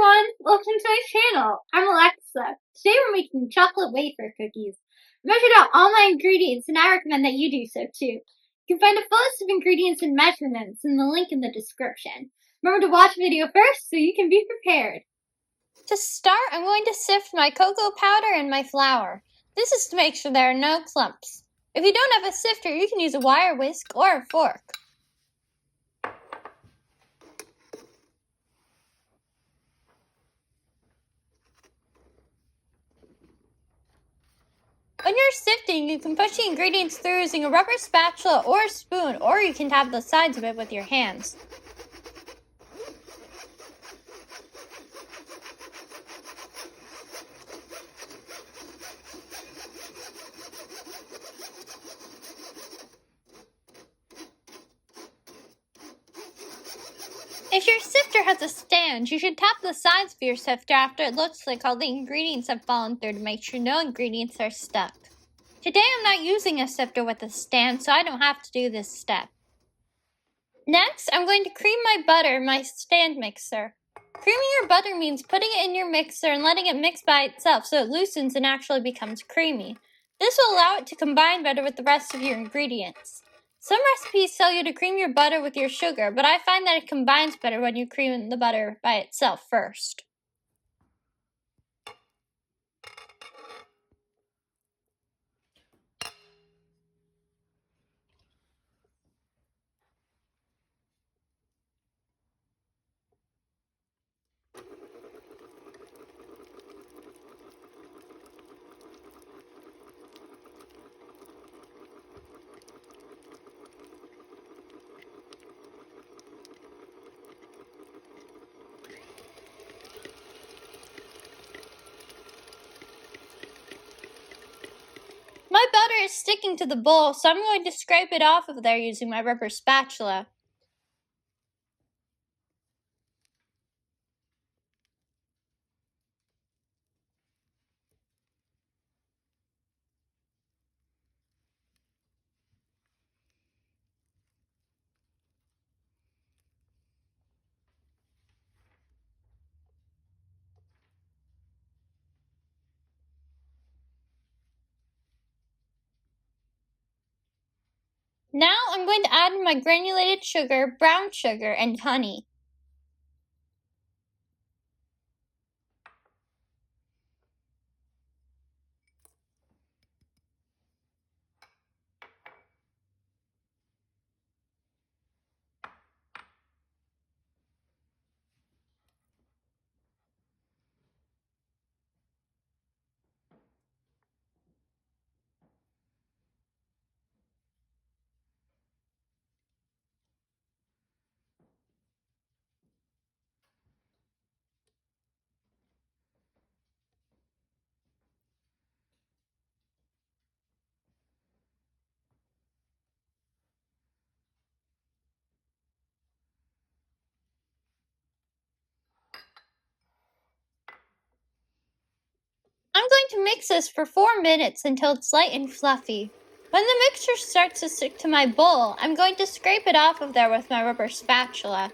everyone! Welcome to my channel. I'm Alexa. Today we're making chocolate wafer cookies. I measured out all my ingredients and I recommend that you do so too. You can find a full list of ingredients and measurements in the link in the description. Remember to watch the video first so you can be prepared. To start, I'm going to sift my cocoa powder and my flour. This is to make sure there are no clumps. If you don't have a sifter, you can use a wire whisk or a fork. When you're sifting, you can push the ingredients through using a rubber spatula or a spoon, or you can tap the sides of it with your hands. If your sifter has a stand, you should tap the sides of your sifter after it looks like all the ingredients have fallen through to make sure no ingredients are stuck. Today I'm not using a sifter with a stand, so I don't have to do this step. Next, I'm going to cream my butter in my stand mixer. Creaming your butter means putting it in your mixer and letting it mix by itself so it loosens and actually becomes creamy. This will allow it to combine better with the rest of your ingredients. Some recipes tell you to cream your butter with your sugar, but I find that it combines better when you cream the butter by itself first. My butter is sticking to the bowl, so I'm going to scrape it off of there using my rubber spatula. Now I'm going to add in my granulated sugar, brown sugar, and honey. I'm going to mix this for 4 minutes until it's light and fluffy. When the mixture starts to stick to my bowl, I'm going to scrape it off of there with my rubber spatula.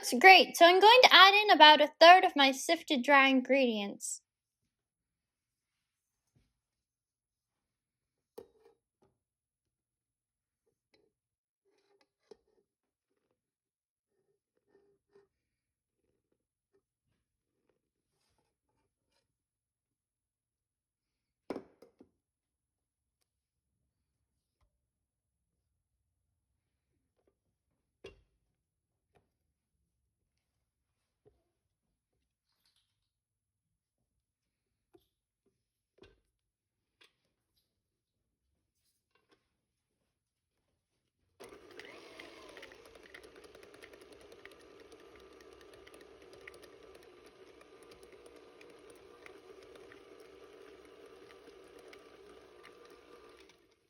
looks great, so I'm going to add in about 1/3 of my sifted dry ingredients.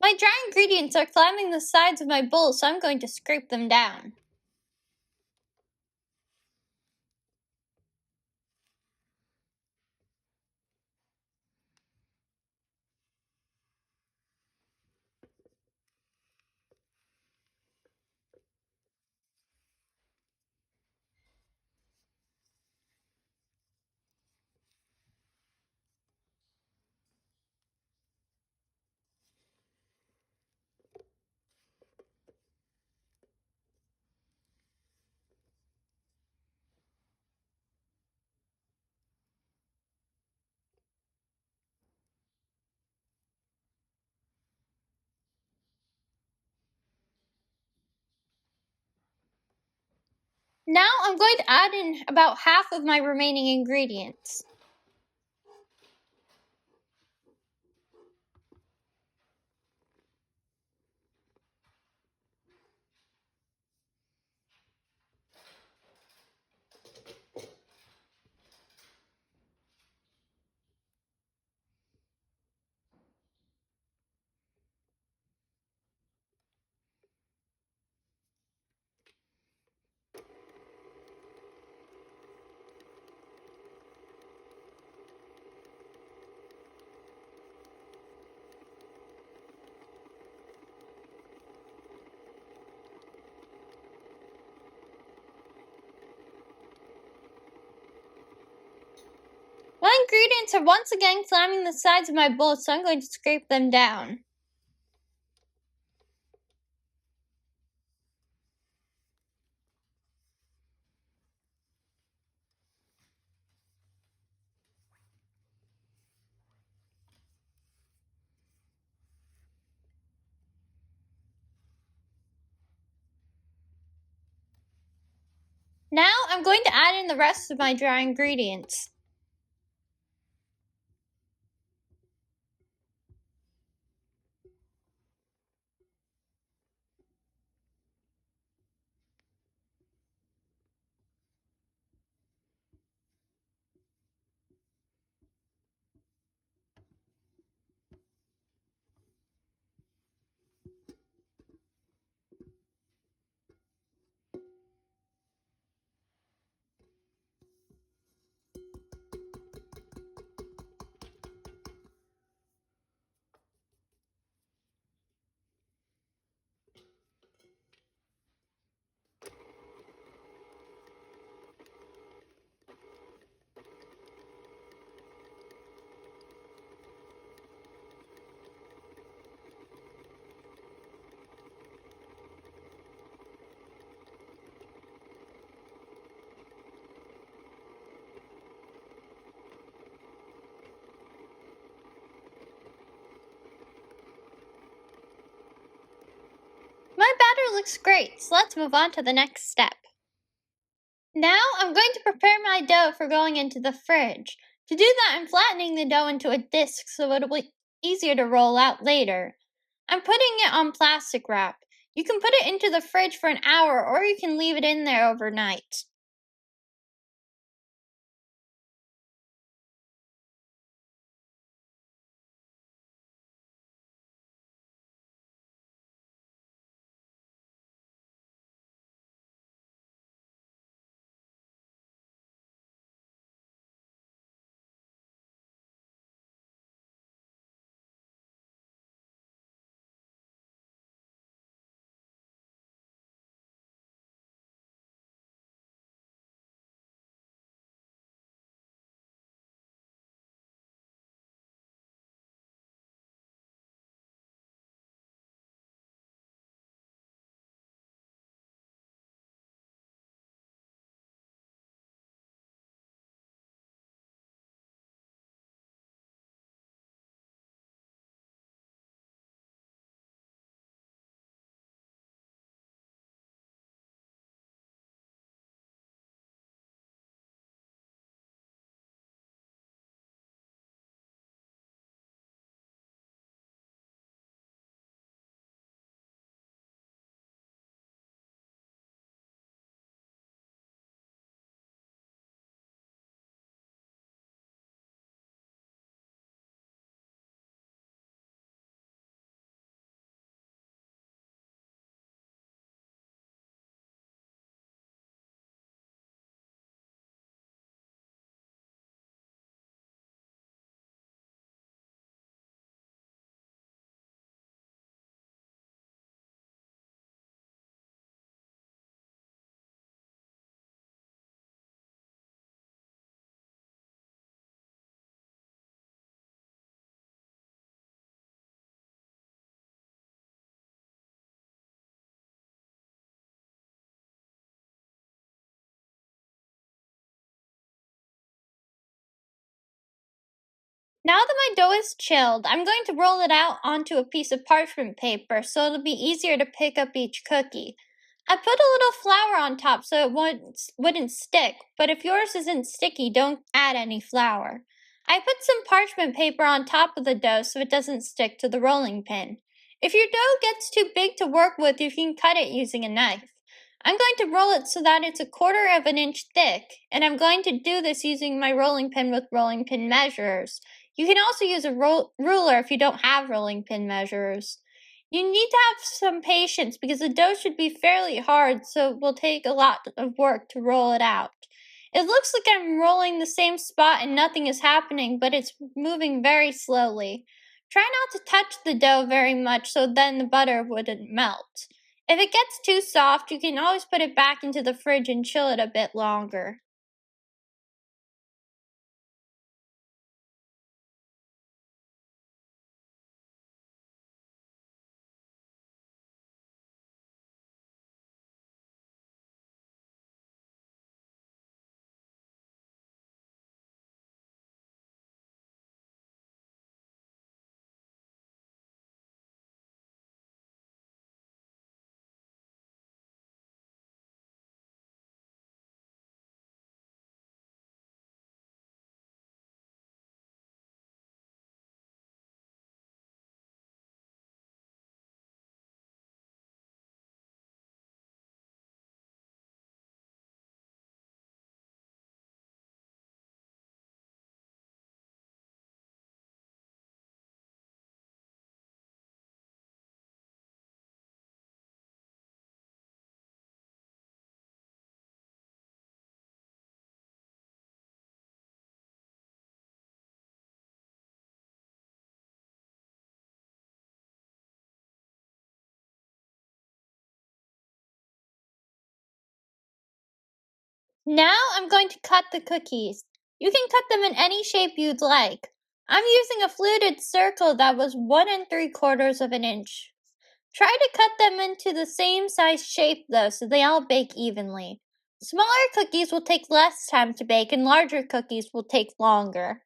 My dry ingredients are climbing the sides of my bowl, so I'm going to scrape them down. Now I'm going to add in about half of my remaining ingredients. My ingredients are once again climbing the sides of my bowl, so I'm going to scrape them down. Now I'm going to add in the rest of my dry ingredients. My batter looks great, so let's move on to the next step. Now I'm going to prepare my dough for going into the fridge. To do that, I'm flattening the dough into a disc so it'll be easier to roll out later. I'm putting it on plastic wrap. You can put it into the fridge for an hour or you can leave it in there overnight. Now that my dough is chilled, I'm going to roll it out onto a piece of parchment paper so it'll be easier to pick up each cookie. I put a little flour on top so it wouldn't stick, but if yours isn't sticky, don't add any flour. I put some parchment paper on top of the dough so it doesn't stick to the rolling pin. If your dough gets too big to work with, you can cut it using a knife. I'm going to roll it so that it's a quarter of an inch thick, and I'm going to do this using my rolling pin with rolling pin measurers. You can also use a ruler if you don't have rolling pin measurers. You need to have some patience because the dough should be fairly hard, so it will take a lot of work to roll it out. It looks like I'm rolling the same spot and nothing is happening, but it's moving very slowly. Try not to touch the dough very much so then the butter wouldn't melt. If it gets too soft, you can always put it back into the fridge and chill it a bit longer. Now I'm going to cut the cookies. You can cut them in any shape you'd like. I'm using a fluted circle that was 1 3/4 of an inch. Try to cut them into the same size shape though so they all bake evenly. Smaller cookies will take less time to bake and larger cookies will take longer.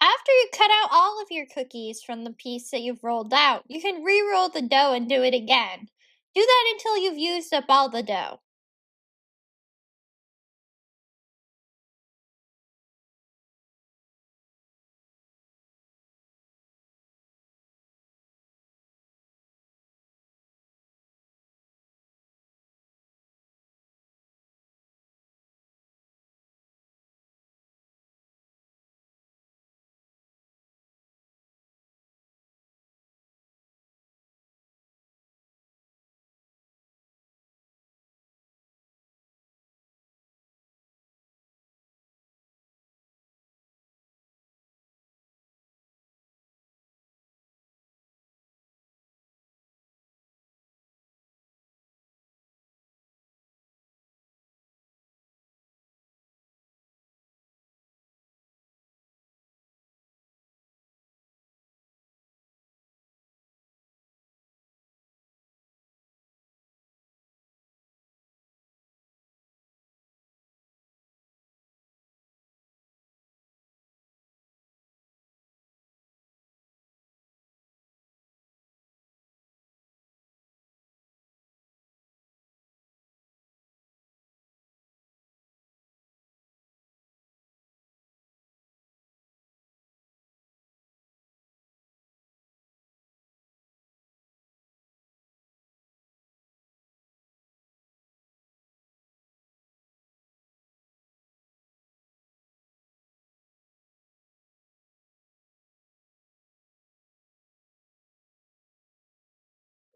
After you cut out all of your cookies from the piece that you've rolled out, you can re-roll the dough and do it again. Do that until you've used up all the dough.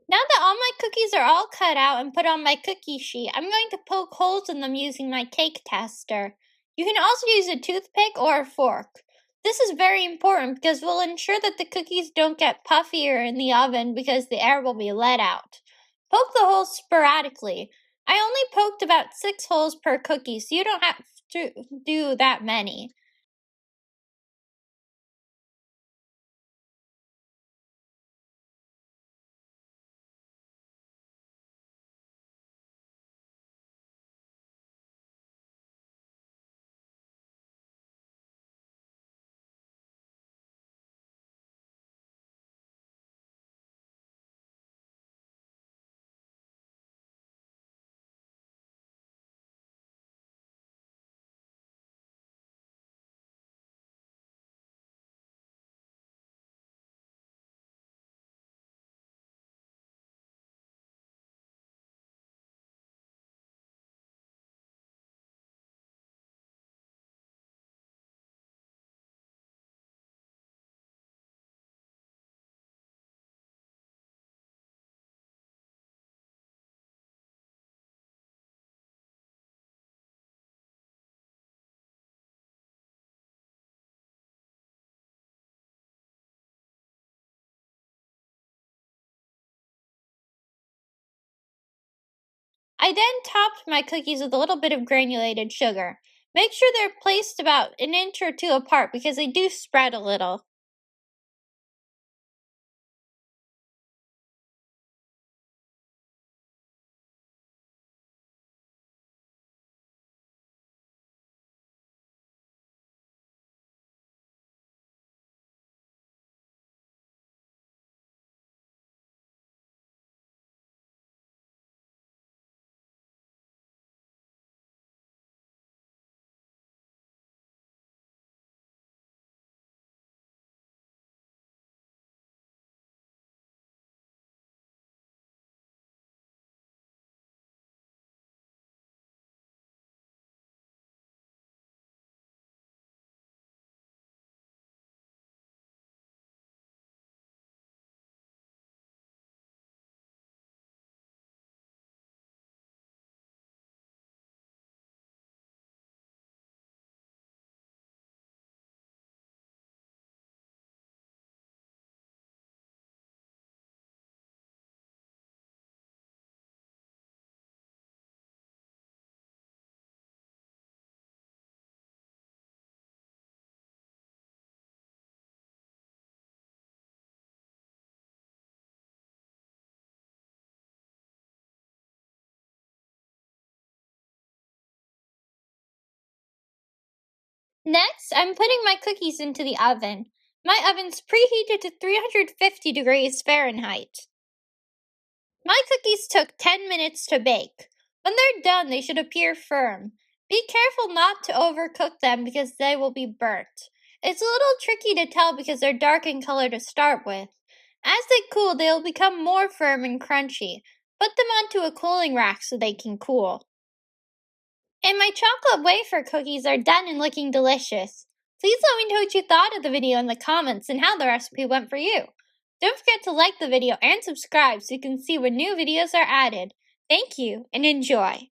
Now that all my cookies are all cut out and put on my cookie sheet, I'm going to poke holes in them using my cake tester. You can also use a toothpick or a fork. This is very important because we'll ensure that the cookies don't get puffier in the oven because the air will be let out. Poke the holes sporadically. I only poked about 6 holes per cookie, so you don't have to do that many. I then topped my cookies with a little bit of granulated sugar. Make sure they're placed about an inch or two apart because they do spread a little. Next, I'm putting my cookies into the oven. My oven's preheated to 350 degrees Fahrenheit. My cookies took 10 minutes to bake. When they're done, they should appear firm. Be careful not to overcook them because they will be burnt. It's a little tricky to tell because they're dark in color to start with. As they cool, they will become more firm and crunchy. Put them onto a cooling rack so they can cool. And my chocolate wafer cookies are done and looking delicious. Please let me know what you thought of the video in the comments and how the recipe went for you. Don't forget to like the video and subscribe so you can see when new videos are added. Thank you and enjoy!